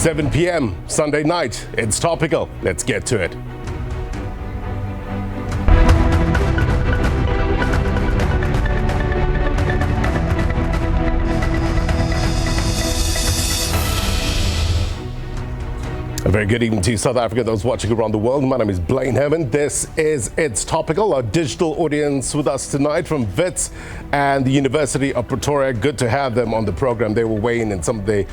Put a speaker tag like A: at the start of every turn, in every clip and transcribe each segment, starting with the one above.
A: 7 p.m. Sunday night. It's topical. Let's get to it. A very good evening to South Africa, those watching around the world. My name is Blaine Herman. This is It's Topical, our digital audience with us tonight from WITS and the University of Pretoria. Good to have them on the program. They will weigh in on some of the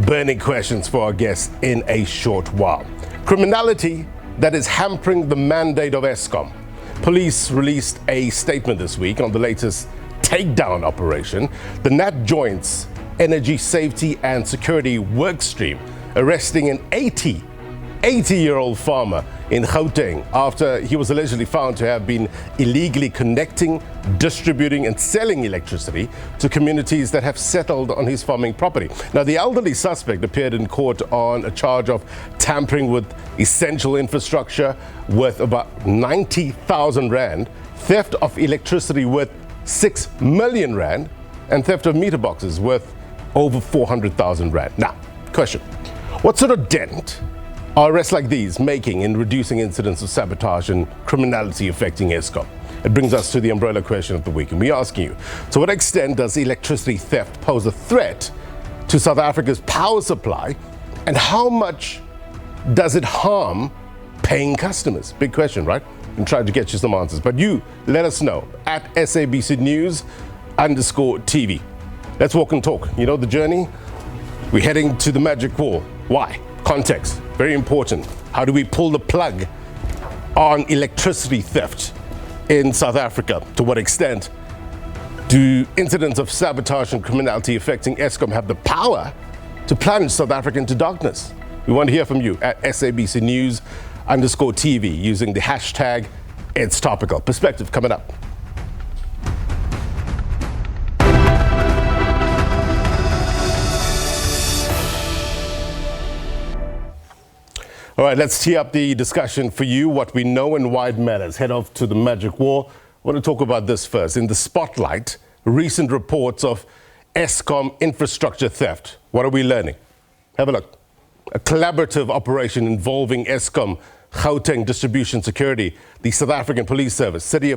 A: burning questions for our guests in a short while. Criminality that is hampering the mandate of Eskom. Police released a statement this week on the latest takedown operation. The NATJOINTS Energy Safety and Security Workstream arresting an 80-year-old farmer in Gauteng after he was allegedly found to have been illegally connecting, distributing and selling electricity to communities that have settled on his farming property. Now, the elderly suspect appeared in court on a charge of tampering with essential infrastructure worth about 90,000 rand, theft of electricity worth 6 million rand, and theft of meter boxes worth over 400,000 rand. Now, question. What sort of dent are arrests like these making in reducing incidents of sabotage and criminality affecting Eskom? It brings us to the umbrella question of the week, and we're asking you, to what extent does electricity theft pose a threat to South Africa's power supply, and how much does it harm paying customers? Big question, right? I'm trying to get you some answers, but you let us know at SABC News_TV. Let's walk and talk. You know the journey? We're heading to the magic wall. Why? Context, very important. How do we pull the plug on electricity theft in South Africa? To what extent do incidents of sabotage and criminality affecting Eskom have the power to plunge South Africa into darkness? We want to hear from you at SABC News_TV using the hashtag It's Topical. Perspective coming up. All right, let's tee up the discussion for you, what we know and why it matters. Head off to the magic wall. I want to talk about this first. In the spotlight, recent reports of Eskom infrastructure theft. What are we learning? Have a look. A collaborative operation involving Eskom, Gauteng Distribution Security, the South African Police Service, City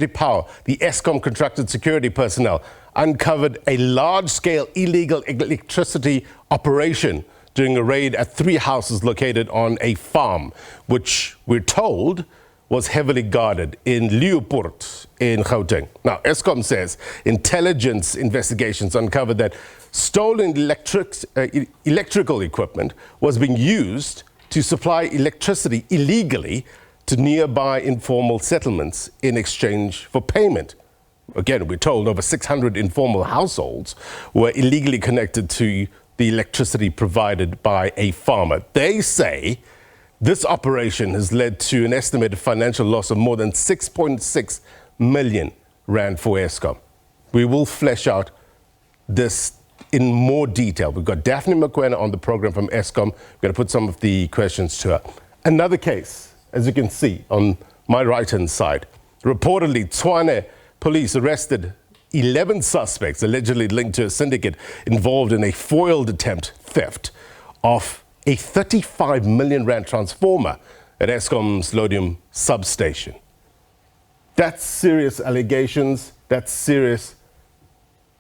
A: Power, the Eskom contracted security personnel uncovered a large-scale illegal electricity operation during a raid at 3 houses located on a farm, which we're told was heavily guarded in Leeupoort in Gauteng. Now, Eskom says intelligence investigations uncovered that stolen electrical equipment was being used to supply electricity illegally to nearby informal settlements in exchange for payment. Again, we're told over 600 informal households were illegally connected to the electricity provided by a farmer. They say this operation has led to an estimated financial loss of more than 6.6 million rand for Eskom. We will flesh out this in more detail. We've got Daphne Mokwena on the program from Eskom. We're going to put some of the questions to her. Another case, as you can see on my right-hand side, reportedly Tshwane police arrested 11 suspects allegedly linked to a syndicate involved in a foiled attempt theft of a 35 million rand transformer at Eskom's Lodium substation. That's serious allegations. That's serious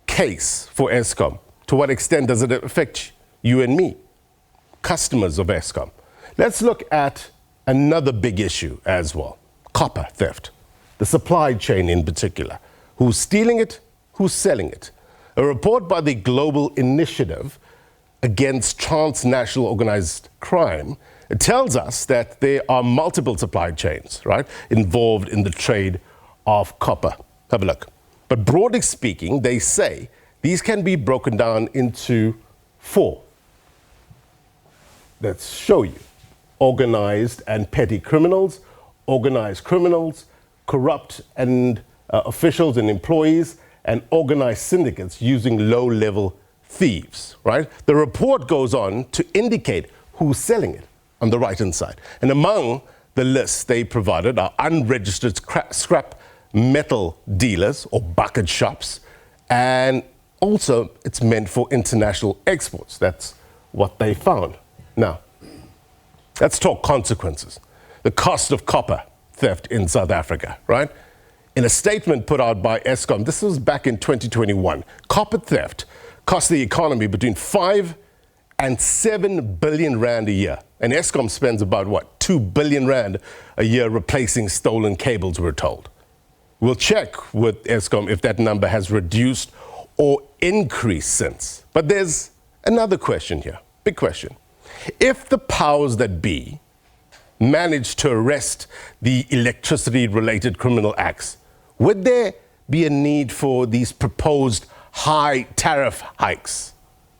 A: case for Eskom. To what extent does it affect you and me, customers of Eskom? Let's look at another big issue as well, copper theft, the supply chain in particular. Who's stealing it? Who's selling it? A report by the Global Initiative Against Transnational Organized Crime, it tells us that there are multiple supply chains, right, involved in the trade of copper. Have a look. But broadly speaking, they say these can be broken down into 4. Let's show you. Organized and petty criminals, organized criminals, corrupt and officials and employees, and organized syndicates using low-level thieves, right? The report goes on to indicate who's selling it on the right-hand side. And among the lists they provided are unregistered scrap metal dealers or bucket shops, and also it's meant for international exports. That's what they found. Now, let's talk consequences. The cost of copper theft in South Africa, right? In a statement put out by Eskom, this was back in 2021, copper theft cost the economy between 5 and 7 billion rand a year. And Eskom spends about, what, 2 billion rand a year replacing stolen cables, we're told. We'll check with Eskom if that number has reduced or increased since. But there's another question here, big question. If the powers that be managed to arrest the electricity-related criminal acts, would there be a need for these proposed high tariff hikes?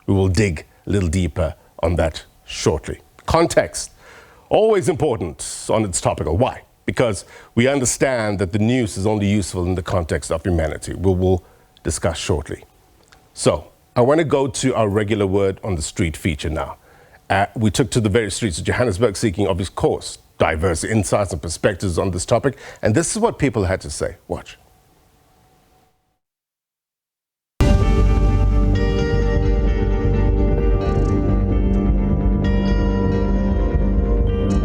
A: We will dig a little deeper on that shortly. Context, always important on its topical. Why? Because we understand that the news is only useful in the context of humanity. We will discuss shortly. So, I want to go to our regular word on the street feature now. We took to the very streets of Johannesburg seeking, of course, diverse insights and perspectives on this topic. And this is what people had to say. Watch.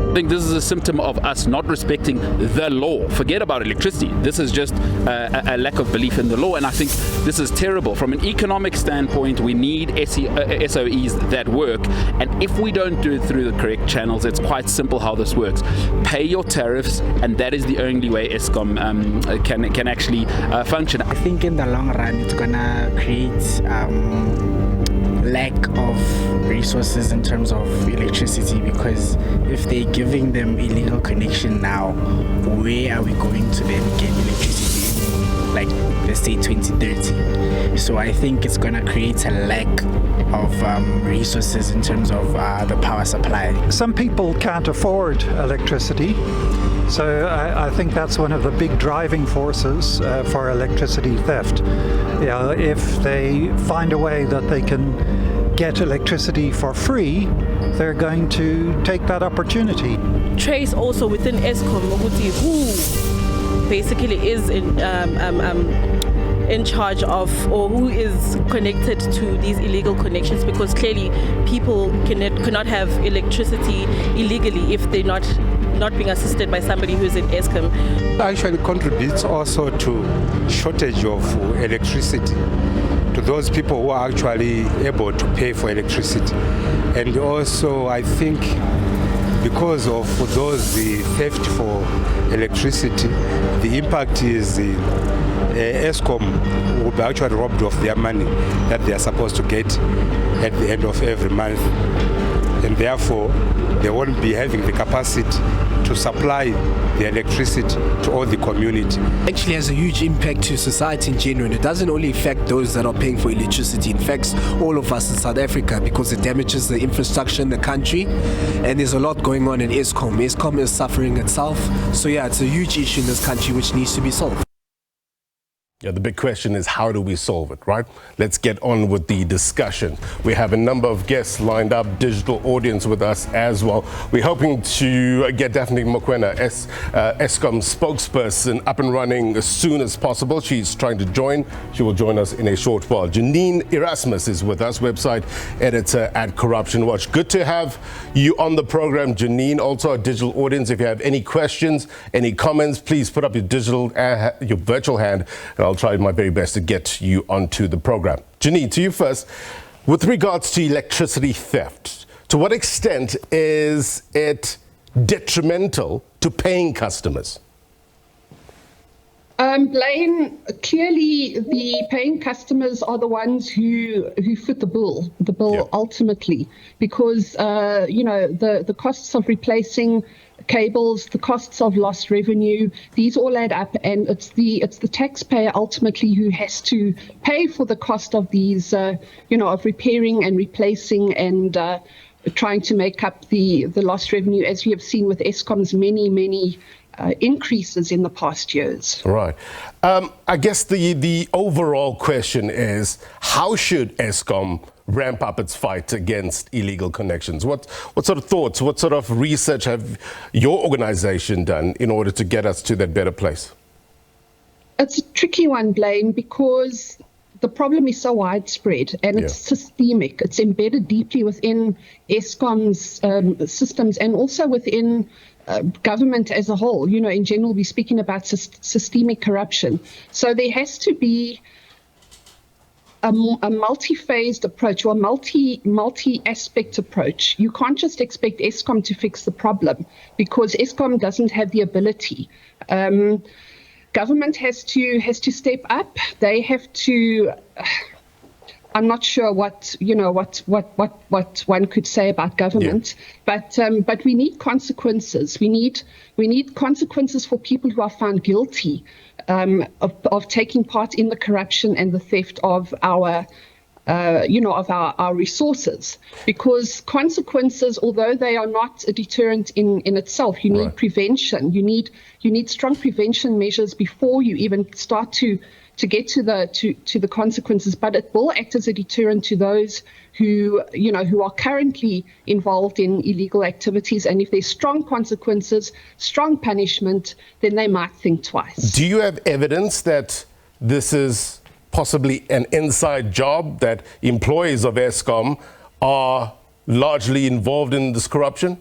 B: I think this is a symptom of us not respecting the law. Forget about electricity. This is just a lack of belief in the law, and I think this is terrible. From an economic standpoint, we need SOEs that work, and if we don't do it through the correct channels, it's quite simple how this works. Pay your tariffs, and that is the only way Eskom can actually function.
C: I think in the long run, it's gonna create lack of resources in terms of electricity, because if they're giving them illegal connection now, where are we going to then get electricity in, like, let's say 2030? So I think it's going to create a lack of resources in terms of the power supply.
D: Some people can't afford electricity, so I think that's one of the big driving forces for electricity theft. Yeah, if they find a way that they can get electricity for free, they're going to take that opportunity.
E: Trace also within Eskom who basically is in charge of, or who is connected to these illegal connections, because clearly people cannot have electricity illegally if they're not being assisted by somebody who's in Eskom.
F: Actually contributes also to shortage of electricity to those people who are actually able to pay for electricity. And also I think because of those the theft for electricity, the impact is Eskom will be actually robbed of their money that they are supposed to get at the end of every month, and therefore they won't be having the capacity to supply the electricity to all the community.
G: Actually has a huge impact to society in general. It doesn't only affect those that are paying for electricity, it affects all of us in South Africa, because it damages the infrastructure in the country, and there's a lot going on in Eskom. Eskom is suffering itself, so yeah, it's a huge issue in this country which needs to be solved.
A: Yeah, the big question is, how do we solve it, right? Let's get on with the discussion. We have a number of guests lined up, digital audience with us as well. We're hoping to get Daphne Mokwena, Eskom spokesperson, up and running as soon as possible. She's trying to join. She will join us in a short while. Janine Erasmus is with us, website editor at Corruption Watch. Good to have you on the program, Janine. Also, a digital audience, if you have any questions, any comments, please put up your virtual hand, and I'll try my very best to get you onto the program. Janine, to you first. With regards to electricity theft, to what extent is it detrimental to paying customers?
H: Blaine, clearly the paying customers are the ones who foot the bill
A: Yep.
H: ultimately, because the costs of replacing cables, the costs of lost revenue, these all add up, and it's the taxpayer ultimately who has to pay for the cost of these of repairing and replacing and trying to make up the lost revenue, as we have seen with Eskom's many increases in the past years.
A: Right. I guess the overall question is, how should Eskom ramp up its fight against illegal connections? What sort of thoughts, what sort of research have your organization done in order to get us to that better place?
H: It's a tricky one, Blaine, because the problem is so widespread and it's systemic. It's embedded deeply within Eskom's systems and also within government as a whole. You know, in general, we're speaking about systemic corruption. So there has to be a multi-phased approach or a multi-aspect approach. You can't just expect Eskom to fix the problem because Eskom doesn't have the ability. Government has to step up. They have to. I'm not sure what one could say about government, but we need consequences. We need consequences for people who are found guilty of taking part in the corruption and the theft of our our resources. Because consequences, although they are not a deterrent in itself, you need prevention. You need strong prevention measures before you even start to get to the consequences, but it will act as a deterrent to those who are currently involved in illegal activities. And if there's strong consequences, strong punishment, then they might think twice.
A: Do you have evidence that this is possibly an inside job, that employees of Eskom are largely involved in this corruption?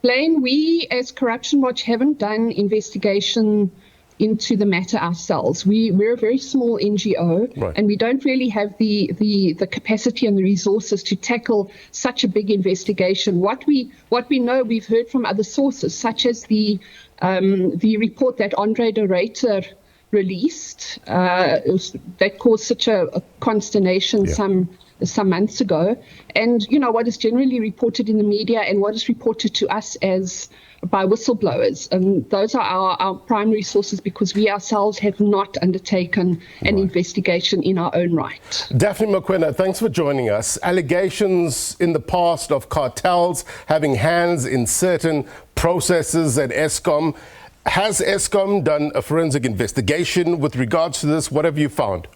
H: Blaine, we as Corruption Watch haven't done investigation into the matter ourselves. We're a very small NGO, and we don't really have the capacity and the resources to tackle such a big investigation. What we know, we've heard from other sources, such as the report that Andre de Ruyter released that caused such a consternation some months ago, and what is generally reported in the media and what is reported to us as by whistleblowers, and those are our primary sources because we ourselves have not undertaken an investigation in our own right.
A: Daphne Mokwena, thanks for joining us. Allegations in the past of cartels having hands in certain processes at Eskom. Has Eskom done a forensic investigation with regards to this? What have you found?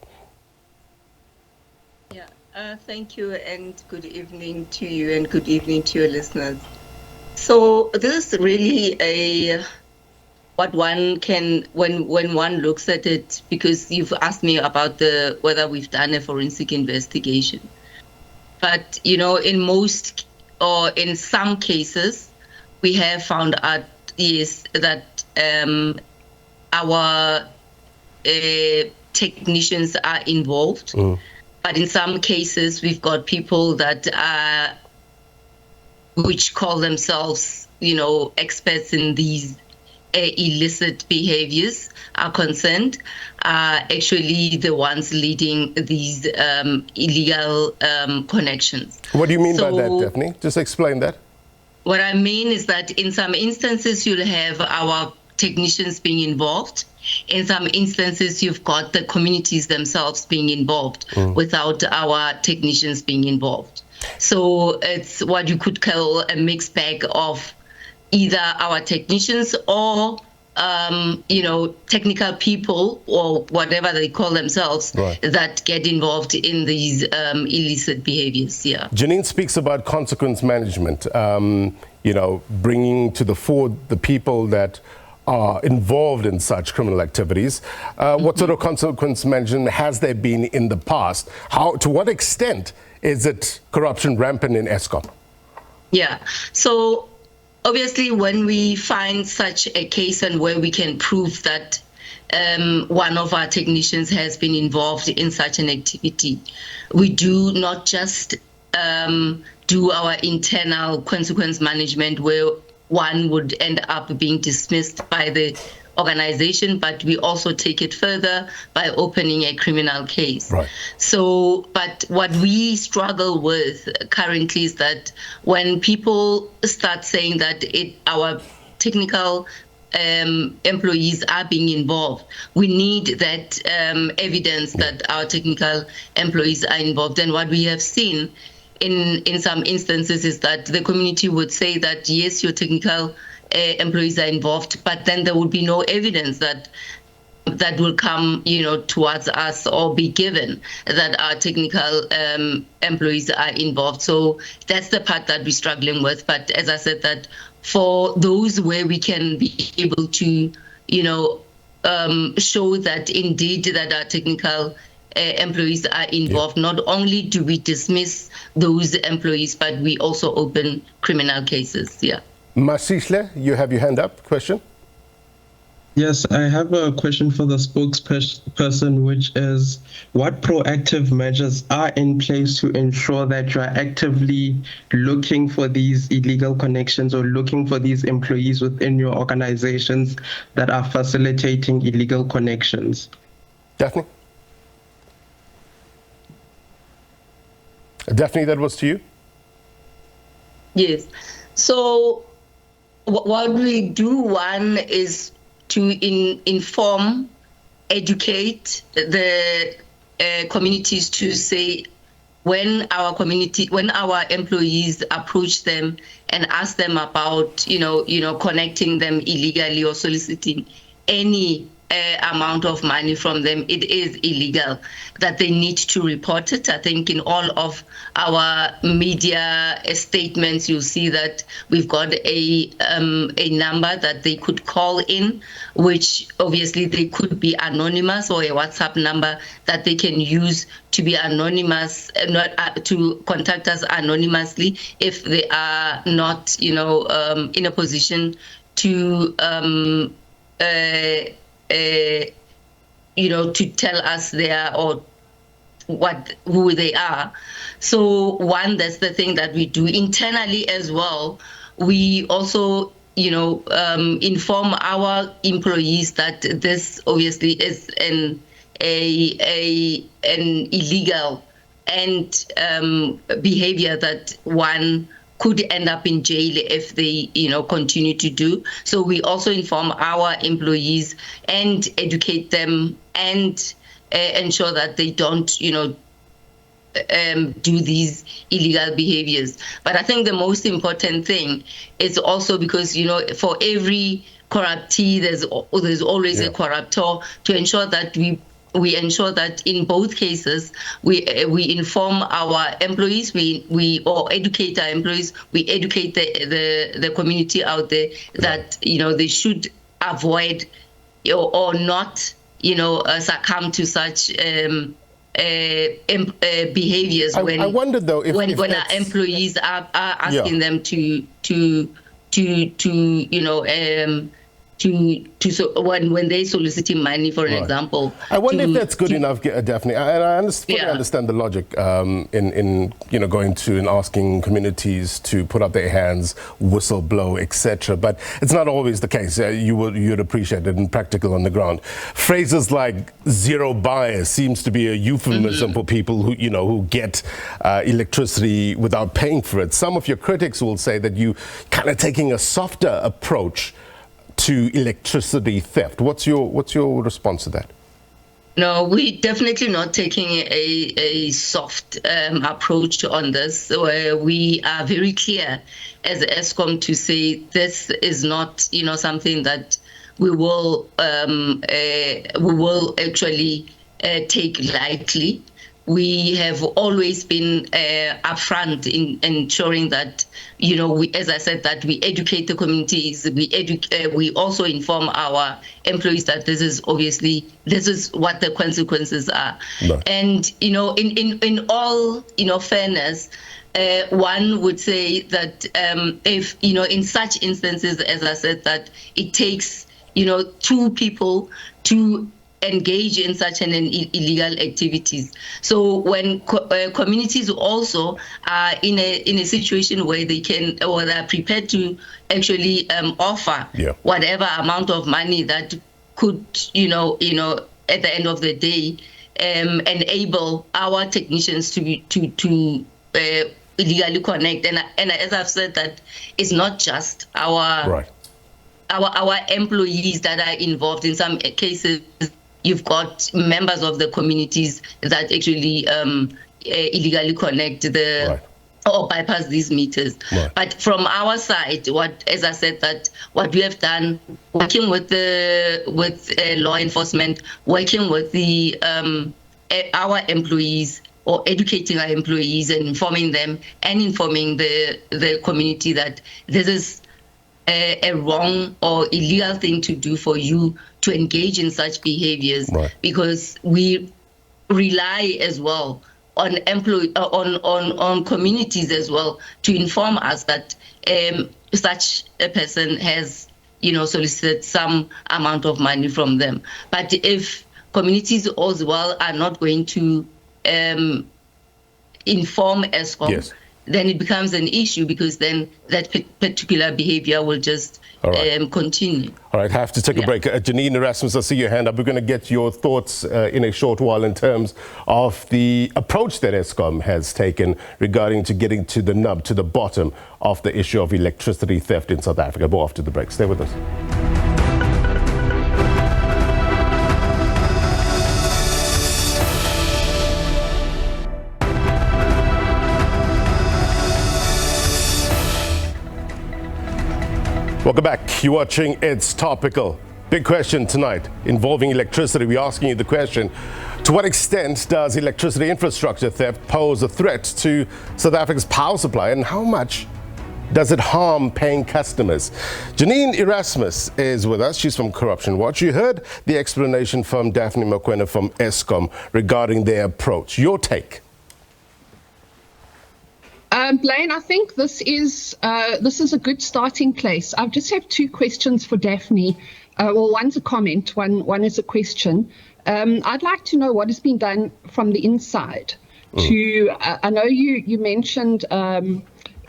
I: Thank you, and good evening to you, and good evening to your listeners. So this is really what one can, when one looks at it, because you've asked me about whether we've done a forensic investigation. But in most or in some cases, we have found out that our technicians are involved. But in some cases, we've got people that which call themselves, experts in these illicit behaviors are concerned, are actually the ones leading these illegal connections.
A: What do you mean by that, Daphne? Just explain that.
I: What I mean is that in some instances, you'll have our technicians being involved. In some instances, you've got the communities themselves being involved without our technicians being involved. So it's what you could call a mixed bag of either our technicians or, technical people or whatever they call themselves that get involved in these illicit behaviors. Yeah.
A: Janine speaks about consequence management, bringing to the fore the people that are involved in such criminal activities. What sort of consequence management has there been in the past? To what extent is it corruption rampant in Eskom?
I: Yeah, so obviously when we find such a case and where we can prove that one of our technicians has been involved in such an activity, we do not just do our internal consequence management where one would end up being dismissed by the organization, but we also take it further by opening a criminal case. So, but what we struggle with currently is that when people start saying that our technical employees are being involved, we need that evidence that our technical employees are involved. And what we have seen in some instances is that the community would say that, yes, your technical employees are involved, but then there would be no evidence that will come, towards us or be given that our technical employees are involved. So that's the part that we're struggling with. But as I said, that for those where we can be able to, show that indeed that our technical employees are involved. Not only do we dismiss those employees, but we also open criminal cases. Yeah.
A: Masishle, you have your hand up. Question?
J: Yes, I have a question for the spokesperson, which is what proactive measures are in place to ensure that you are actively looking for these illegal connections or looking for these employees within your organizations that are facilitating illegal connections?
A: Daphne? Daphne, that was to you?
I: Yes. So what we do, one is to inform, educate the communities to say when our employees approach them and ask them about, connecting them illegally or soliciting any amount of money from them, it is illegal, that they need to report it. I think in all of our media statements, you'll see that we've got a number that they could call in, which obviously they could be anonymous, or a WhatsApp number that they can use to be anonymous, to contact us anonymously if they are not, in a position to to tell us who they are. So one, that's the thing that we do internally as well. We also, inform our employees that this obviously is an illegal and behavior that one could end up in jail if they, continue to do. So we also inform our employees and educate them and ensure that they don't, do these illegal behaviors. But I think the most important thing is also because, for every corruptee, there's always a corruptor, to ensure that we ensure that in both cases we inform our employees, we educate our employees, we educate the community out there that they should avoid or not succumb to such behaviors. I
A: wonder though if
I: when our employees are asking them to when they soliciting money, for an example.
A: I wonder if that's good enough, Daphne. I fully understand the logic in going to and asking communities to put up their hands, whistle blow, etc. But it's not always the case. You'd appreciate it in practical on the ground. Phrases like zero bias seems to be a euphemism for people who get electricity without paying for it. Some of your critics will say that you kind of taking a softer approach to electricity theft. What's your response to that?
I: No, we're definitely not taking a soft approach on this. We are very clear as Eskom to say this is not, something that we will actually take lightly. We have always been upfront in ensuring that, as I said, that we educate the communities. We also inform our employees that this is what the consequences are. No. And in all fairness, one would say that if in such instances, as I said, that it takes two people to engage in such an illegal activities. So when communities also are in a situation where they can or they are prepared to actually offer whatever amount of money that could at the end of the day enable our technicians to illegally connect. And as I've said, that it's not just our employees that are involved. In some cases, you've got members of the communities that actually illegally connect or bypass these meters. Right. But from our side, as I said, that what we have done, working with law enforcement, working with our employees, or educating our employees and informing them and informing the community that this is a wrong or illegal thing to do for you to engage in such behaviors, because we rely as well on on communities as well to inform us that such a person has, solicited some amount of money from them. But if communities as well are not going to inform Eskom,
A: yes,
I: then it becomes an issue, because then that particular behavior will just continue.
A: All right, I have to take a break. Janine, Erasmus, I see your hand up. We're going to get your thoughts in a short while in terms of the approach that Eskom has taken regarding to getting to the nub, to the bottom of the issue of electricity theft in South Africa. More after the break. Stay with us. Welcome back. You're watching It's Topical. Big question tonight involving electricity. We're asking you the question, to what extent does electricity infrastructure theft pose a threat to South Africa's power supply, and how much does it harm paying customers? Janine Erasmus is with us. She's from Corruption Watch. You heard the explanation from Daphne Mokwena from Eskom regarding their approach. Your take?
H: Blaine, I think this is a good starting place. I just have two questions for Daphne. Well, one's a comment, one is a question. I'd like to know what has been done from the inside. I know you mentioned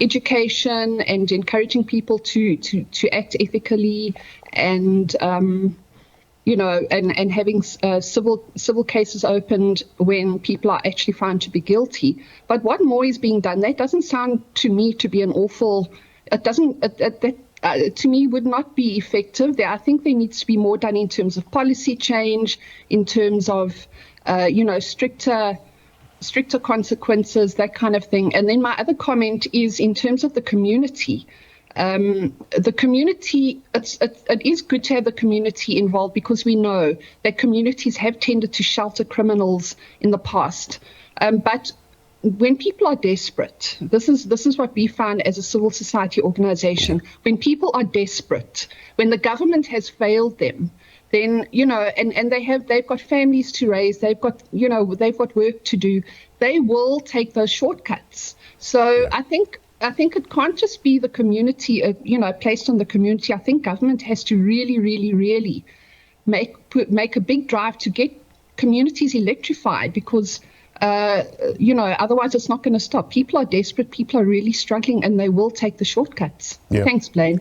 H: education and encouraging people to act ethically, and and having civil cases opened when people are actually found to be guilty. But what more is being done? That doesn't sound to me to be an awful. It doesn't. That to me would not be effective. I think there needs to be more done in terms of policy change, in terms of stricter consequences, that kind of thing. And then my other comment is in terms of the community. The community, it is good to have the community involved, because we know that communities have tended to shelter criminals in the past. But when people are desperate, this is what we found as a civil society organization. When people are desperate, when the government has failed them, then and they've got families to raise, they've got work to do, they will take those shortcuts. So I think it can't just be the community, placed on the community. I think government has to really, really, really make a big drive to get communities electrified, because otherwise it's not going to stop. People are desperate, people are really struggling, and they will take the shortcuts. Yeah. Thanks, Blaine.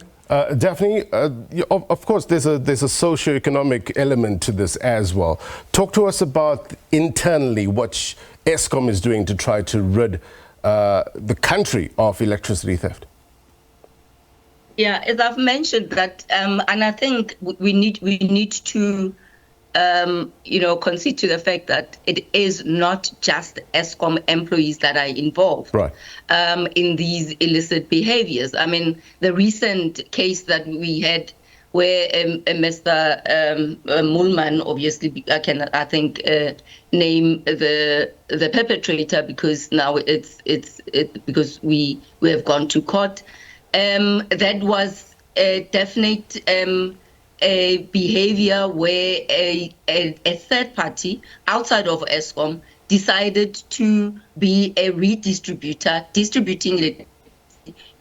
A: Daphne, of course, there's a socioeconomic element to this as well. Talk to us about internally what Eskom is doing to try to rid the country of electricity theft.
I: Yeah, as I've mentioned that, and I think we need to concede to the fact that it is not just Eskom employees that are involved in these illicit behaviors. I mean, the recent case that we had where Mr. Mulman, obviously, I think name the perpetrator, because now it's because we have gone to court. That was a definite a behavior where a third party outside of Eskom decided to be a redistributor, distributing it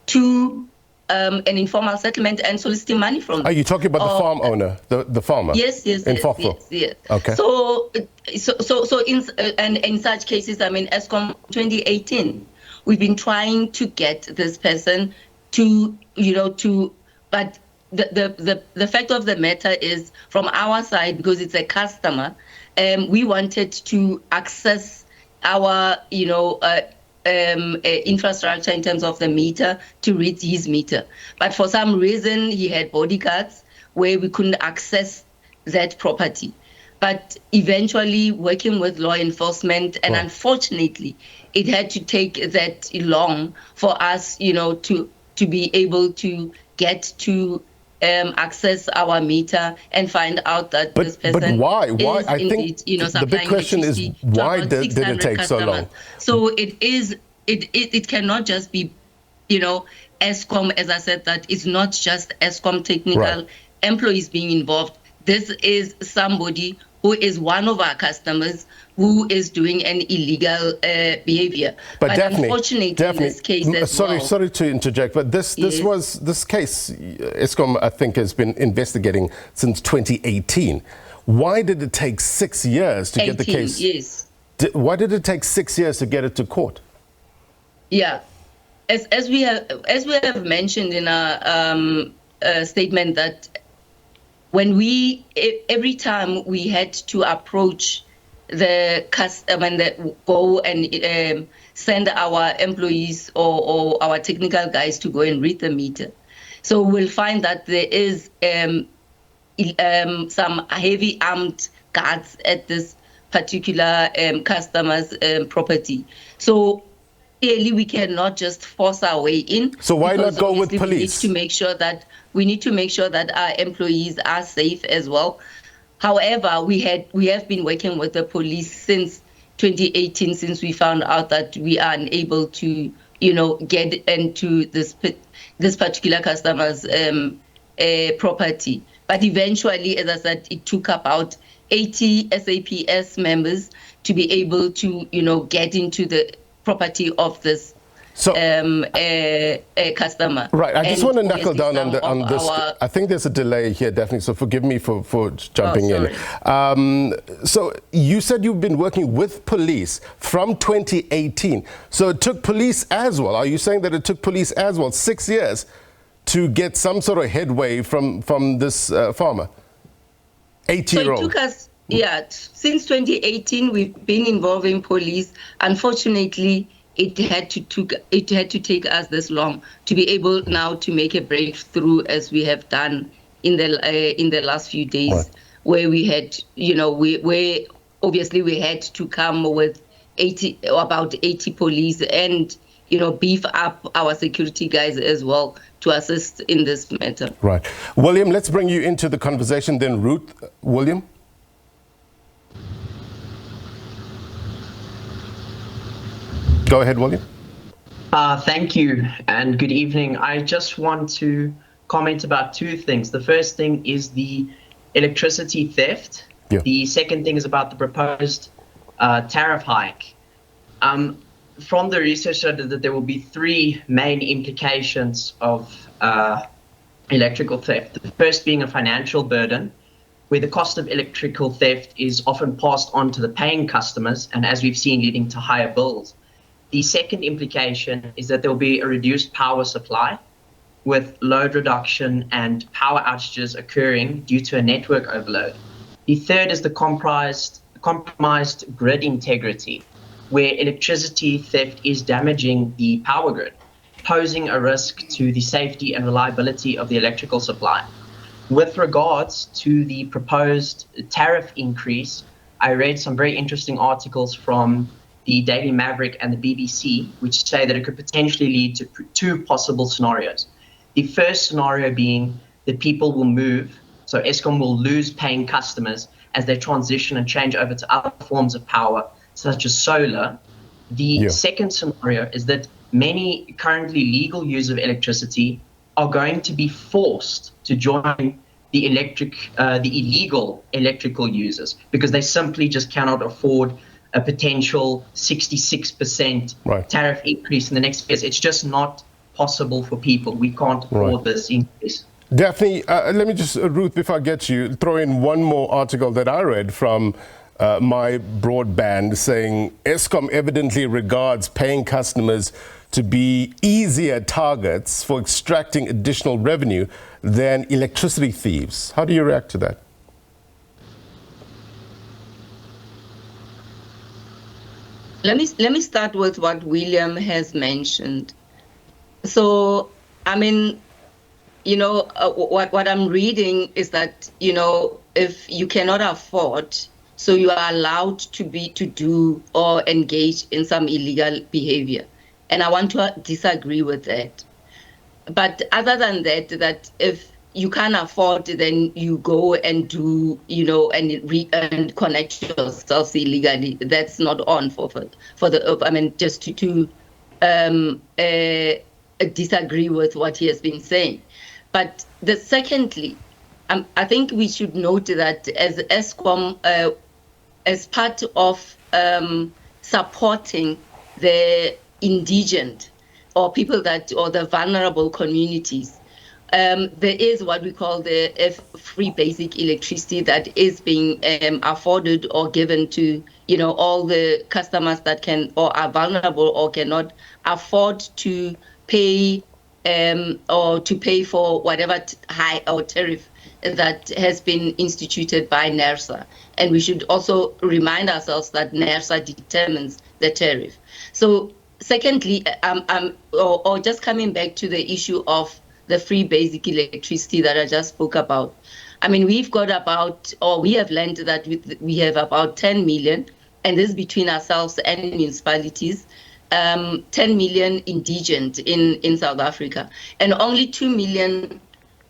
I: to an informal settlement and soliciting money from them.
A: Are you talking about the farm owner, the farmer?
I: Yes. Yes.
A: Okay.
I: So in such cases, I mean, Eskom 2018, we've been trying to get this person to, but the fact of the matter is, from our side, because it's a customer, we wanted to access our, infrastructure in terms of the meter to read his meter. But for some reason, he had bodyguards where we couldn't access that property. But eventually, working with law enforcement, and unfortunately, it had to take that long for us, to be able to get to access our meter and find out that this person
A: but why?
I: Is
A: I
I: indeed,
A: think the big question is, why did it take so long?
I: So it cannot just be, Eskom, as I said, that it's not just Eskom technical employees being involved. This is somebody who is one of our customers who is doing an illegal behavior.
A: But Daphne,
I: unfortunately, in this case as
A: sorry to interject, but this case, Eskom, I think, has been investigating since 2018. Why did it take 6 years to get the case?
I: Yes.
A: Why did it take 6 years to get it to court?
I: Yeah, as we have mentioned in our statement, that every time we had to approach the customer and go and send our employees or our technical guys to go and read the meter, so we'll find that there is some heavy armed guards at this particular customer's property. So clearly we cannot just force our way in.
A: So why not go with police?
I: We need to make sure that our employees are safe as well. However, we have been working with the police since 2018, since we found out that we are unable to, get into this particular customer's property. But eventually, as I said, it took about 80 SAPS members to be able to, get into the property of this customer.
A: Right. I just want to knuckle down on this. I think there's a delay here, Daphne, so forgive me for jumping in. So you said you've been working with police from 2018. So it took police as well. Are you saying that it took police as well 6 years to get some sort of headway from this farmer? 80-year-old.
I: So it took us, since 2018, we've been involving police. Unfortunately, it had to take us this long to be able now to make a breakthrough, as we have done in the last few days, right, where we had, where obviously we had to come with about 80 police and, beef up our security guys as well to assist in this matter.
A: Right. William, let's bring you into the conversation then. Ruth, William? Go ahead, William.
K: Thank you and good evening. I just want to comment about two things. The first thing is the electricity theft. Yeah. The second thing is about the proposed tariff hike. From the research, I did that there will be three main implications of electrical theft. The first being a financial burden, where the cost of electrical theft is often passed on to the paying customers, and as we've seen, leading to higher bills. The second implication is that there will be a reduced power supply, with load reduction and power outages occurring due to a network overload. The third is the compromised grid integrity, where electricity theft is damaging the power grid, posing a risk to the safety and reliability of the electrical supply. With regards to the proposed tariff increase, I read some very interesting articles from the Daily Maverick and the BBC, which say that it could potentially lead to two possible scenarios. The first scenario being that people will move, so Eskom will lose paying customers as they transition and change over to other forms of power, such as solar. The second scenario is that many currently legal users of electricity are going to be forced to join the illegal electrical users because they simply just cannot afford a potential 66% tariff increase in the next years. It's just not possible for people. We can't afford this increase.
A: Daphne, let me just, Ruth, before I get you, throw in one more article that I read from my broadband saying Eskom evidently regards paying customers to be easier targets for extracting additional revenue than electricity thieves. How do you react to that?
I: Let me start with what William has mentioned. So, I mean, what I'm reading is that, if you cannot afford, so you are allowed to do or engage in some illegal behavior. And I want to disagree with that. But other than that if you can't afford, then you go and do, and connect yourselves illegally. That's not on for just to disagree with what he has been saying. But secondly, I think we should note that as Eskom, as part of supporting the indigent or people or the vulnerable communities, there is what we call the free basic electricity that is being afforded or given to all the customers that can or are vulnerable or cannot afford to pay or to pay for whatever high or tariff that has been instituted by NERSA. And we should also remind ourselves that NERSA determines the tariff. So secondly, or just coming back to the issue of the free basic electricity that I just spoke about. I mean, we've got about, or we have learned that we have about 10 million, and this is between ourselves and municipalities, 10 million indigent in South Africa. And only 2 million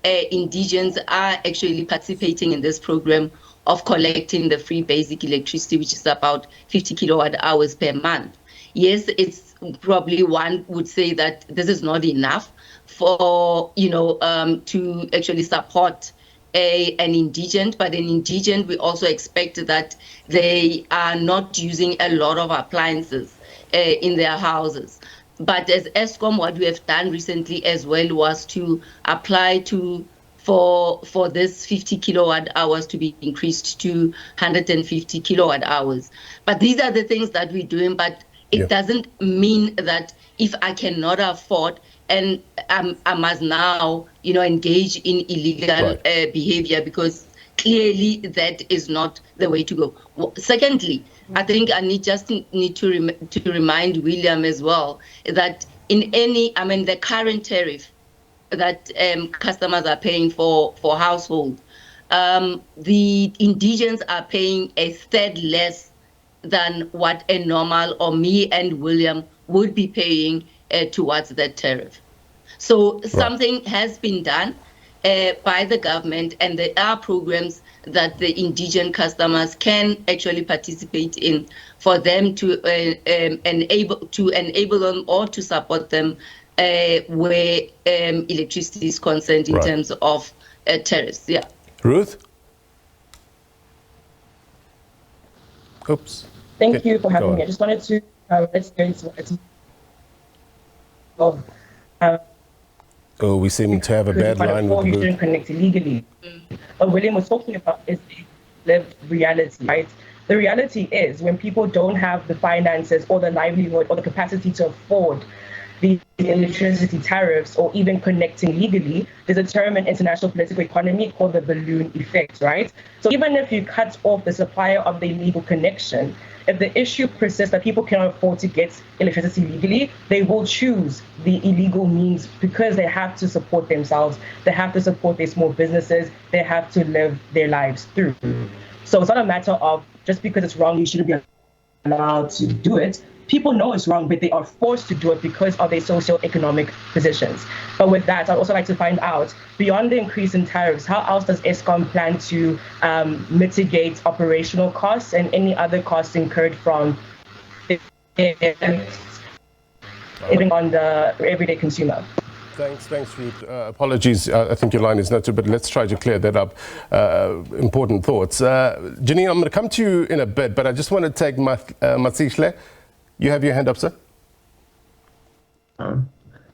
I: indigents are actually participating in this program of collecting the free basic electricity, which is about 50 kilowatt hours per month. Yes, it's probably one would say that this is not enough for, to actually support an indigent, but an indigent, we also expect that they are not using a lot of appliances in their houses. But as Eskom, what we have done recently as well was to apply for this 50 kilowatt hours to be increased to 150 kilowatt hours. But these are the things that we're doing, but it doesn't mean that if I cannot afford and I must now, engage in illegal behavior, because clearly that is not the way to go. Secondly, I think I need to remind William as well that the current tariff that customers are paying for household, the indigents are paying a third less than what a normal or me and William would be paying towards that tariff. So something has been done by the government, and there are programs that the indigent customers can actually participate in for them to enable them or to support them where electricity is concerned in terms of tariffs. Yeah.
A: Ruth? Oops.
L: Thank you for having me. I just wanted to let's go into
A: we seem to have a bad line with
L: you didn't connect illegally. What William was talking about is the lived reality, right? The reality is when people don't have the finances or the livelihood or the capacity to afford the electricity tariffs or even connecting legally, there's a term in international political economy called the balloon effect, right? So even if you cut off the supplier of the illegal connection, if the issue persists that people cannot afford to get electricity legally, they will choose the illegal means because they have to support themselves, they have to support their small businesses, they have to live their lives through. So it's not a matter of just because it's wrong, you shouldn't be allowed to do it. People know it's wrong, but they are forced to do it because of their socioeconomic positions. But with that, I'd also like to find out, beyond the increase in tariffs, how else does Eskom plan to mitigate operational costs and any other costs incurred from living on the everyday consumer?
A: Thanks, Ruth. Apologies, I think your line is not too, but let's try to clear that up. Important thoughts. Janine, I'm going to come to you in a bit, but I just want to take Matsishle. You have your hand up, sir?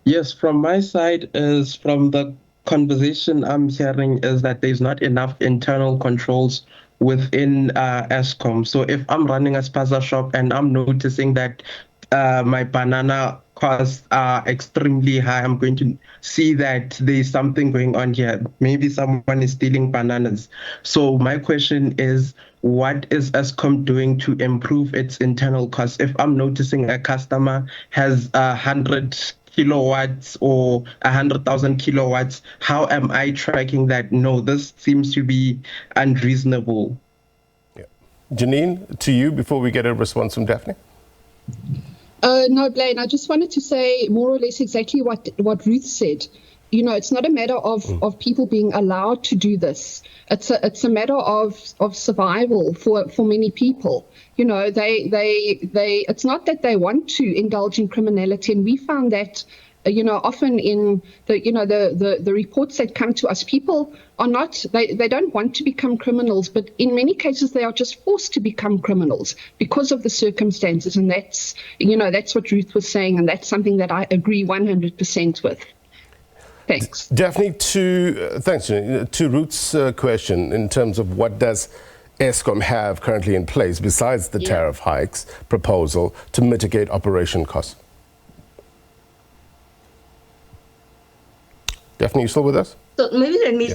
J: Yes, from my side is from the conversation I'm hearing is that there's not enough internal controls within Eskom. So if I'm running a spaza shop and I'm noticing that my banana costs are extremely high, I'm going to see that there's something going on here. Maybe someone is stealing bananas. So my question is, what is Eskom doing to improve its internal costs? If I'm noticing a customer has 100 kilowatts or 100,000 kilowatts, how am I tracking that? No, this seems to be unreasonable.
A: Yeah. Janine, to you before we get a response from Daphne.
H: No, Blaine, I just wanted to say more or less exactly what Ruth said. You know, it's not a matter of people being allowed to do this. It's a matter of survival for many people. You know, they it's not that they want to indulge in criminality, and we found that often in the reports that come to us, people are not, they don't want to become criminals, but in many cases they are just forced to become criminals because of the circumstances. And that's what Ruth was saying, and that's something that I agree 100% with. Thanks.
A: Daphne, thanks, Janine. To Ruth's question in terms of what does Eskom have currently in place besides the tariff hikes proposal to mitigate operation costs? Daphne, you still with us?
I: So maybe let me...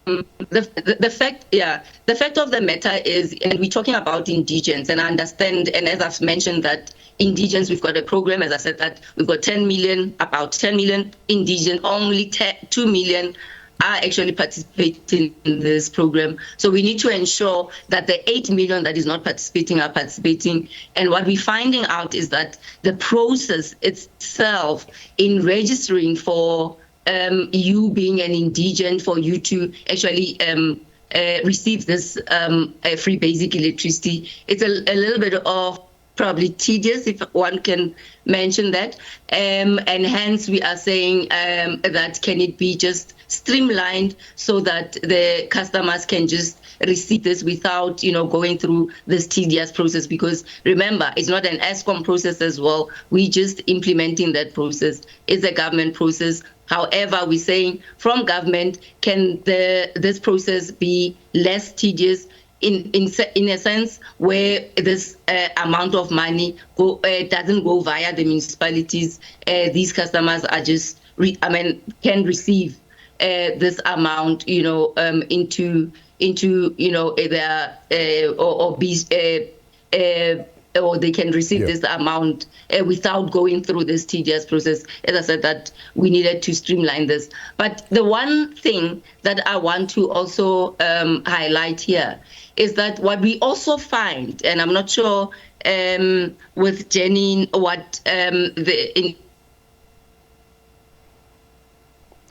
I: The fact of the matter is, and we're talking about indigents, and I understand, and as I've mentioned that indigents, we've got a program, as I said, that we've got about 10 million indigents, only 2 million are actually participating in this program. So we need to ensure that the 8 million that is not participating are participating. And what we're finding out is that the process itself in registering for you being an indigent, for you to actually receive this free basic electricity, it's a little bit of probably tedious, if one can mention that. And hence we are saying that can it be just streamlined so that the customers can just receive this without, going through this tedious process, because remember, it's not an Eskom process as well. We just implementing that process. It's a government process. However, we're saying from government, can this process be less tedious in a sense where this amount of money doesn't go via the municipalities? These customers are just can receive this amount, into their or they can receive this amount without going through this tedious process. As I said, that we needed to streamline this. But the one thing that I want to also highlight here is that what we also find, and I'm not sure with Janine what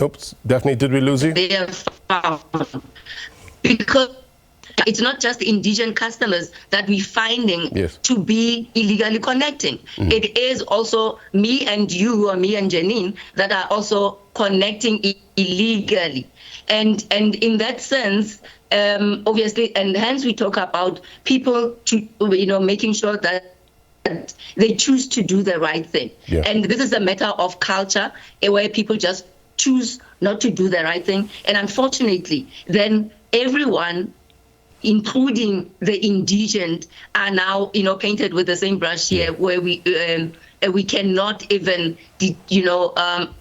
A: Oops, Daphne, did we lose you?
I: They have found, because it's not just indigent customers that we're finding to be illegally connecting. It is also me and you, or me and Janine, that are also connecting illegally. And in that sense, obviously, and hence we talk about people making sure that they choose to do the right thing. And this is a matter of culture, where people just choose not to do the right thing. And unfortunately, then everyone, including the indigent, are now painted with the same brush here, where we cannot even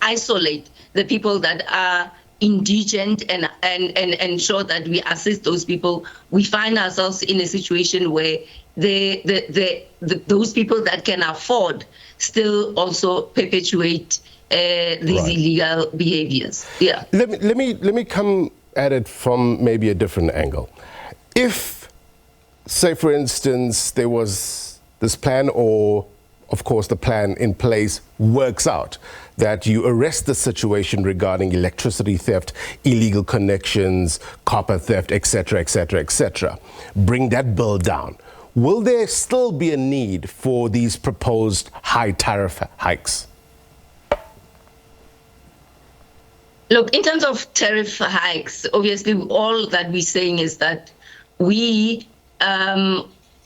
I: isolate the people that are indigent and ensure that we assist those people. We find ourselves in a situation where those people that can afford still also perpetuate these illegal behaviors.
A: Let me come at it from maybe a different angle. If, say, for instance, there was this plan, or, of course, the plan in place works out, that you arrest the situation regarding electricity theft, illegal connections, copper theft, etc., etc., etc., bring that bill down, will there still be a need for these proposed high tariff hikes?
I: Look, in terms of tariff hikes, obviously all that we're saying is that we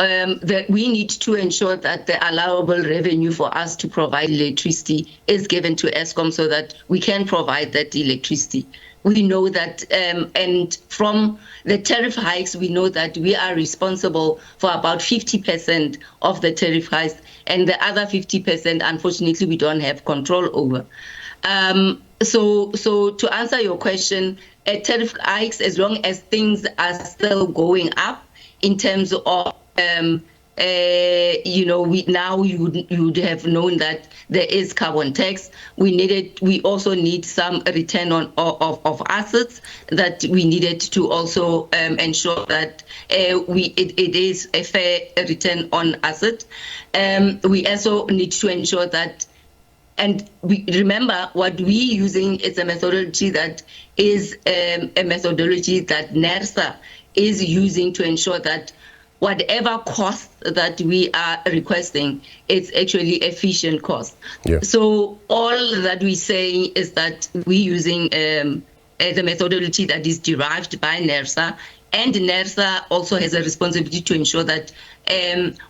I: need to ensure that the allowable revenue for us to provide electricity is given to Eskom so that we can provide that electricity. We know that, and from the tariff hikes, we know that we are responsible for about 50% of the tariff hikes, and the other 50%, unfortunately, we don't have control over. So to answer your question, tariff hikes, as long as things are still going up in terms of, you would have known that there is carbon tax. We also need some return of assets that we needed to also ensure that it is a fair return on asset. We also need to ensure that. And we remember what we're using is a methodology that is a methodology that NERSA is using to ensure that whatever cost that we are requesting, it's actually efficient cost.
A: Yeah.
I: So all that we're saying is that we're using the methodology that is derived by NERSA, and NERSA also has a responsibility to ensure that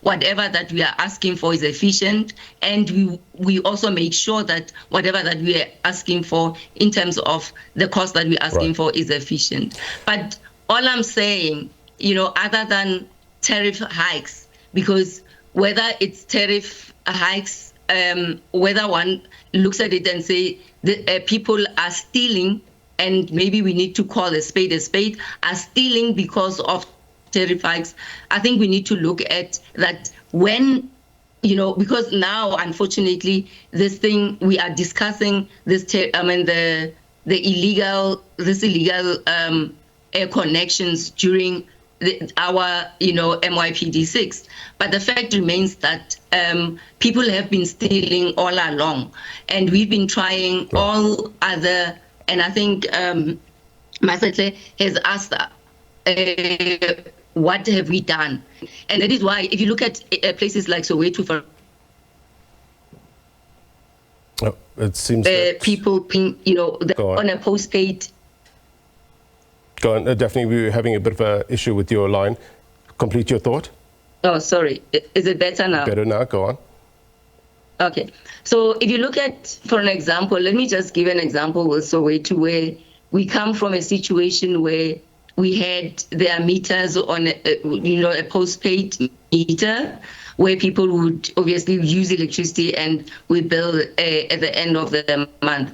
I: whatever that we are asking for is efficient, and we also make sure that whatever that we are asking for in terms of the cost that we're asking for is efficient. But all I'm saying, other than tariff hikes, because whether it's tariff hikes, whether one looks at it and say the people are stealing, and maybe we need to call a spade, are stealing because of tariff hikes. I think we need to look at that when, because now, unfortunately, this thing we are discussing, the illegal connections during our, MYPD6. But the fact remains that people have been stealing all along, and we've been trying all other. And I think Masetle has asked, what have we done? And that is why, if you look at places like Soweto,
A: it seems that
I: people ping, on a postpaid.
A: Go on, Daphne, we were having a bit of an issue with your line. Complete your thought.
I: Oh, sorry. Is it better now?
A: Better now, go on.
I: Okay, so if you look at, for an example, let me just give an example with Soweto, where we come from a situation where we had their meters on a postpaid meter, where people would obviously use electricity and we bill at the end of the month.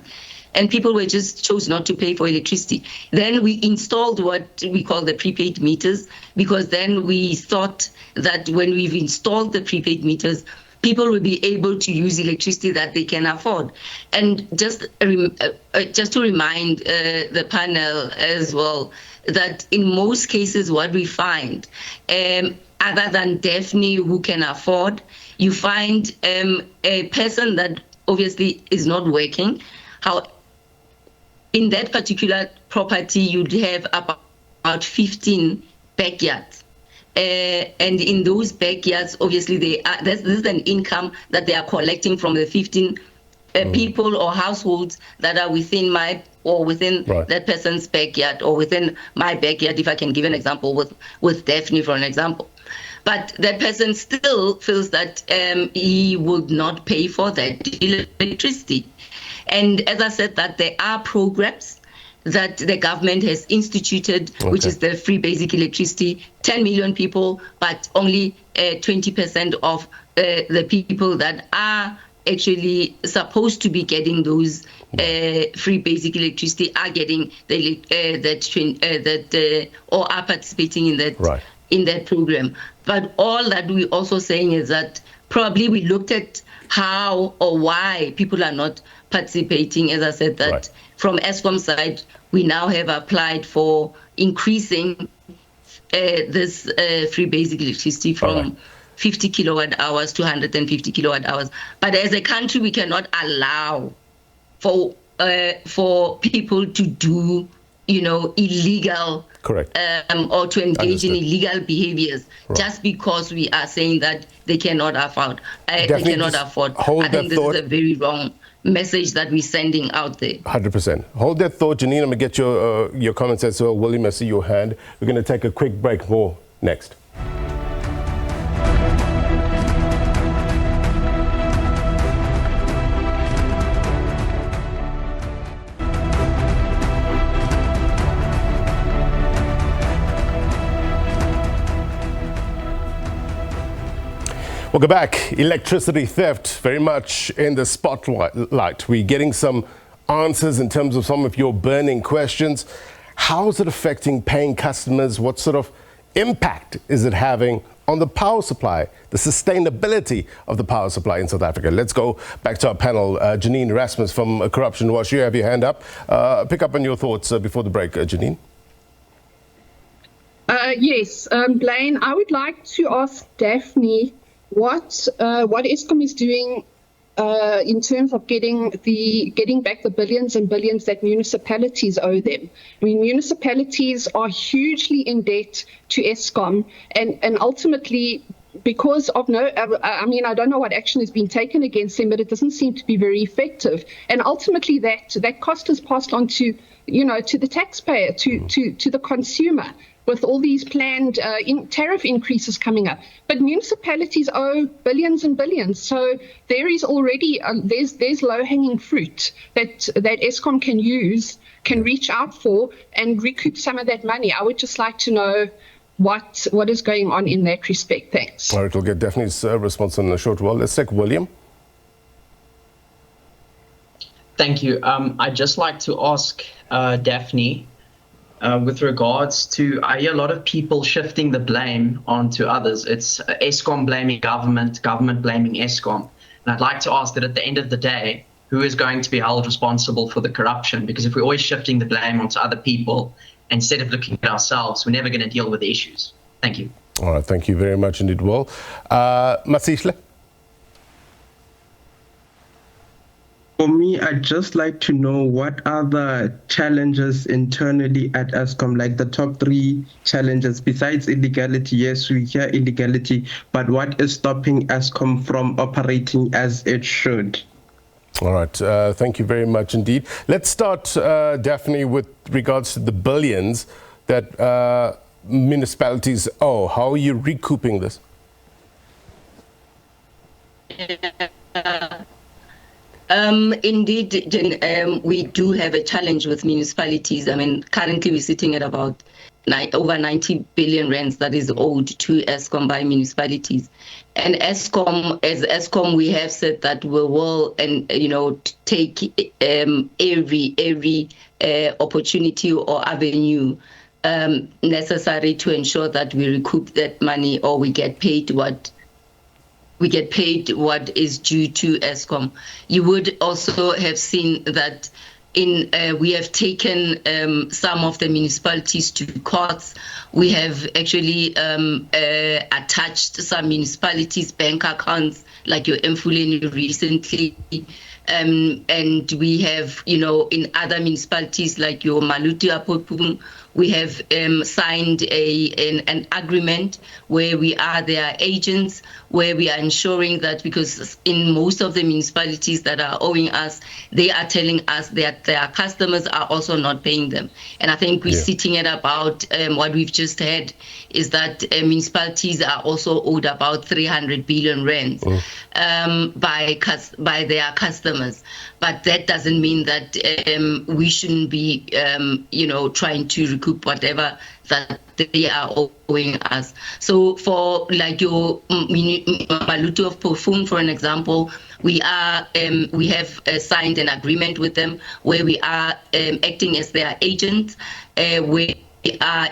I: And people were just chose not to pay for electricity. Then we installed what we call the prepaid meters, because then we thought that when we've installed the prepaid meters, people will be able to use electricity that they can afford. And just to remind the panel as well, that in most cases what we find, other than Daphne who can afford, you find a person that obviously is not working. How in that particular property you'd have about 15 backyards. And in those backyards, obviously, this is an income that they are collecting from the 15 people or households that are within that person's backyard, or within my backyard, if I can give an example with Daphne for an example. But that person still feels that he would not pay for that electricity. And as I said, that there are programs that the government has instituted, which is the free basic electricity, 10 million people, but only 20% of the people that are actually supposed to be getting those free basic electricity are getting or are participating in that in that program. But all that we're also saying is that probably we looked at how or why people are not participating. As I said, that from Eskom side, we now have applied for increasing this free basic electricity from 50 kilowatt hours to 150 kilowatt hours. But as a country, we cannot allow for people to do, illegal or to engage in illegal behaviors just because we are saying that they cannot afford. They cannot afford. I think this is a very wrong message that we're sending out there.
A: 100%. Hold that thought, Janine. I'm going to get your comments as well. William, I see your hand. We're going to take a quick break. More next. Welcome back. Electricity theft, very much in the spotlight. We're getting some answers in terms of some of your burning questions. How is it affecting paying customers? What sort of impact is it having on the power supply, the sustainability of the power supply in South Africa? Let's go back to our panel. Janine, Erasmus from Corruption Watch, you have your hand up. Pick up on your thoughts before the break, Janine.
H: Yes, Blaine, I would like to ask Daphne what Eskom is doing in terms of getting back the billions and billions that municipalities owe them. I mean, municipalities are hugely in debt to Eskom, and ultimately, because of I don't know what action has been taken against them, but it doesn't seem to be very effective. And ultimately, that cost is passed on to the taxpayer, to the consumer, with all these planned tariff increases coming up. But municipalities owe billions and billions. So there is already, there's low-hanging fruit that Eskom can reach out for and recoup some of that money. I would just like to know what is going on in that respect. Thanks.
A: All right, we'll get Daphne's response in a short while. Let's take William.
K: Thank you. I'd just like to ask Daphne, with regards to, I hear a lot of people shifting the blame onto others. It's Eskom blaming government blaming Eskom. And I'd like to ask that at the end of the day, who is going to be held responsible for the corruption? Because if we're always shifting the blame onto other people, instead of looking at ourselves, we're never going to deal with the issues. Thank you.
A: All right, thank you very much indeed, Will. Masihle?
J: For me, I'd just like to know what are the challenges internally at Eskom, like the top 3 challenges besides illegality. Yes, we hear illegality, but what is stopping Eskom from operating as it should?
A: All right, thank you very much indeed. Let's start, Daphne, with regards to the billions that municipalities owe. How are you recouping this?
I: Indeed, we do have a challenge with municipalities. I mean, currently we're sitting at about over 90 billion rands that is owed to Eskom by municipalities. And Eskom, as Eskom, we have said that we will, take every opportunity or avenue necessary to ensure that we recoup that money, or we get paid what is due to Eskom. You would also have seen that we have taken some of the municipalities to courts. We have actually attached some municipalities' bank accounts, like your Mfuleni recently. And we have, in other municipalities like your Maluti Apopung, we have signed an agreement where we are their agents, where we are ensuring that, because in most of the municipalities that are owing us, they are telling us that their customers are also not paying them. And I think we're sitting at about what we've just heard is that municipalities are also owed about 300 billion rands by their customers. But that doesn't mean that we shouldn't be, trying to recoup whatever that they are owing us. So for like your Maluti of Pofung, for an example, we have signed an agreement with them where we are acting as their agents. We are,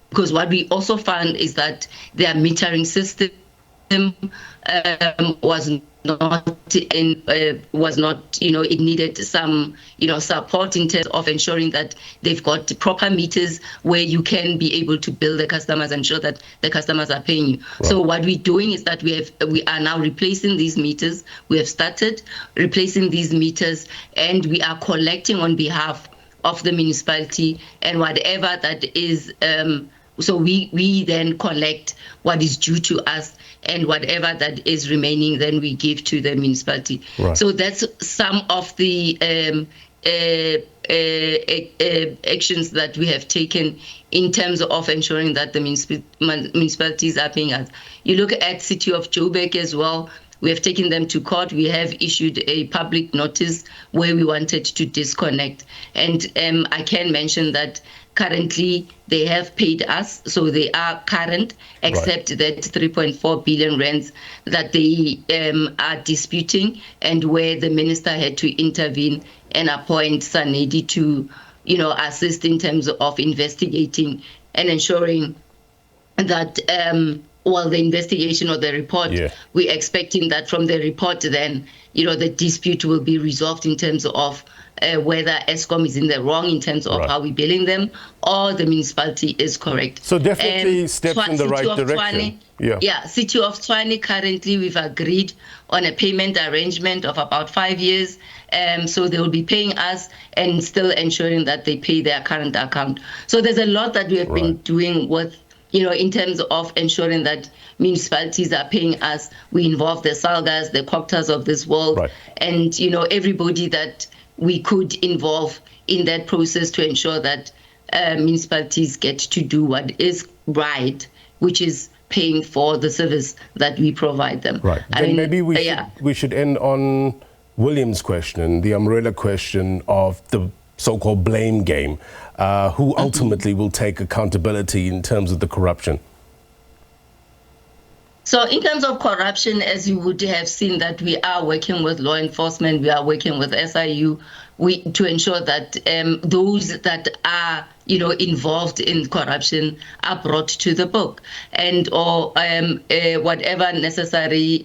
I: because what we also found is that their metering system it needed some support in terms of ensuring that they've got proper meters where you can be able to bill the customers and ensure that the customers are paying you. Right. So what we're doing is that we are now replacing these meters. We have started replacing these meters, and we are collecting on behalf of the municipality, and whatever that is, so we then collect what is due to us, and whatever that is remaining, then we give to the municipality. Right. So that's some of the actions that we have taken in terms of ensuring that the municipalities are paying us. You look at City of Joburg as well. We have taken them to court. We have issued a public notice where we wanted to disconnect. And I can mention that currently they have paid us, so they are current, except that 3.4 billion rands that they are disputing, and where the minister had to intervene and appoint Sanedi to, assist in terms of investigating and ensuring that the investigation or the report, we're expecting that from the report then, the dispute will be resolved in terms of whether Eskom is in the wrong in terms of how we're billing them, or the municipality is correct.
A: So definitely steps in the right direction.
I: City of Tshwane, currently we've agreed on a payment arrangement of about 5 years. So they will be paying us and still ensuring that they pay their current account. So there's a lot that we have been doing with, in terms of ensuring that municipalities are paying us. We involve the Salgas, the Coctas of this world, and, everybody that we could involve in that process to ensure that municipalities get to do what is right, which is paying for the service that we provide them.
A: Right. Then maybe we should end on William's question, the umbrella question of the so-called blame game. Who ultimately will take accountability in terms of the corruption?
I: So in terms of corruption, as you would have seen, that we are working with law enforcement, we are working with SIU to ensure that those that are, involved in corruption are brought to the book, and or whatever necessary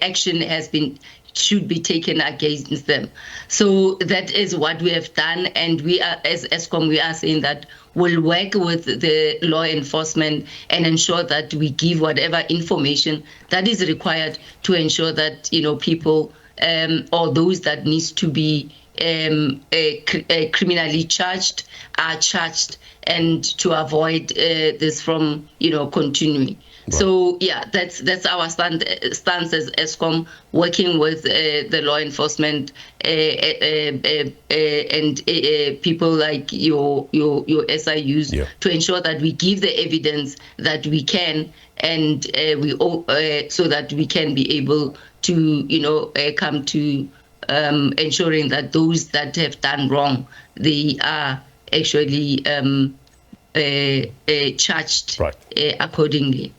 I: action should be taken against them. So that is what we have done, and we are, as Eskom, we are saying that we'll work with the law enforcement and ensure that we give whatever information that is required to ensure that, people or those that needs to be criminally charged are charged, and to avoid this from, continuing. Right. So that's our stance as Eskom, working with the law enforcement and people like your SIUs to ensure that we give the evidence that we can, and so that we can be able to come to ensuring that those that have done wrong, they are actually charged accordingly.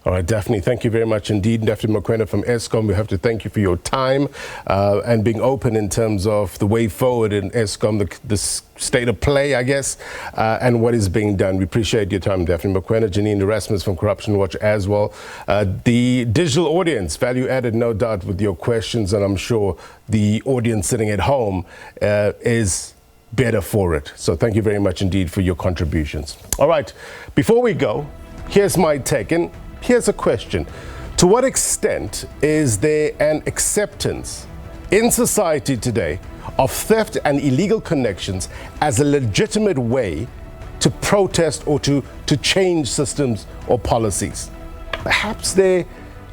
A: All right, Daphne, thank you very much indeed. Daphne Mokwena from Eskom, we have to thank you for your time and being open in terms of the way forward in Eskom, the state of play, I guess, and what is being done. We appreciate your time, Daphne Mokwena. Janine, Erasmus from Corruption Watch as well. The digital audience, value added, no doubt, with your questions, and I'm sure the audience sitting at home is better for it. So thank you very much indeed for your contributions. All right, before we go, here's my take, and here's a question. To what extent is there an acceptance in society today of theft and illegal connections as a legitimate way to protest or to change systems or policies? Perhaps there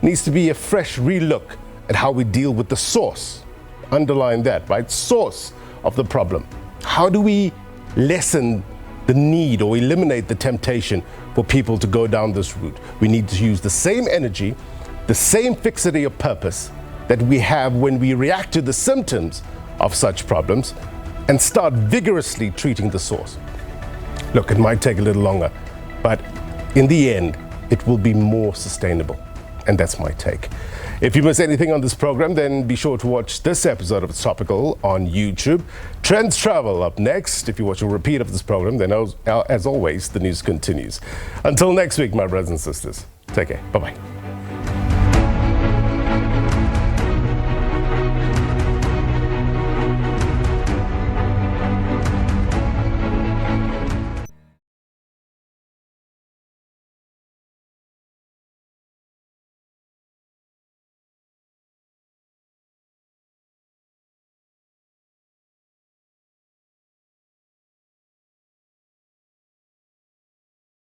A: needs to be a fresh relook at how we deal with the source. Underline that, right? Source of the problem. How do we lessen the need or eliminate the temptation for people to go down this route? We need to use the same energy, the same fixity of purpose that we have when we react to the symptoms of such problems, and start vigorously treating the source. Look, it might take a little longer, but in the end, it will be more sustainable. And that's my take. If you miss anything on this program, then be sure to watch this episode of Topical on YouTube. Trends Travel up next. If you watch a repeat of this program, then as always, the news continues. Until next week, my brothers and sisters, take care. Bye-bye.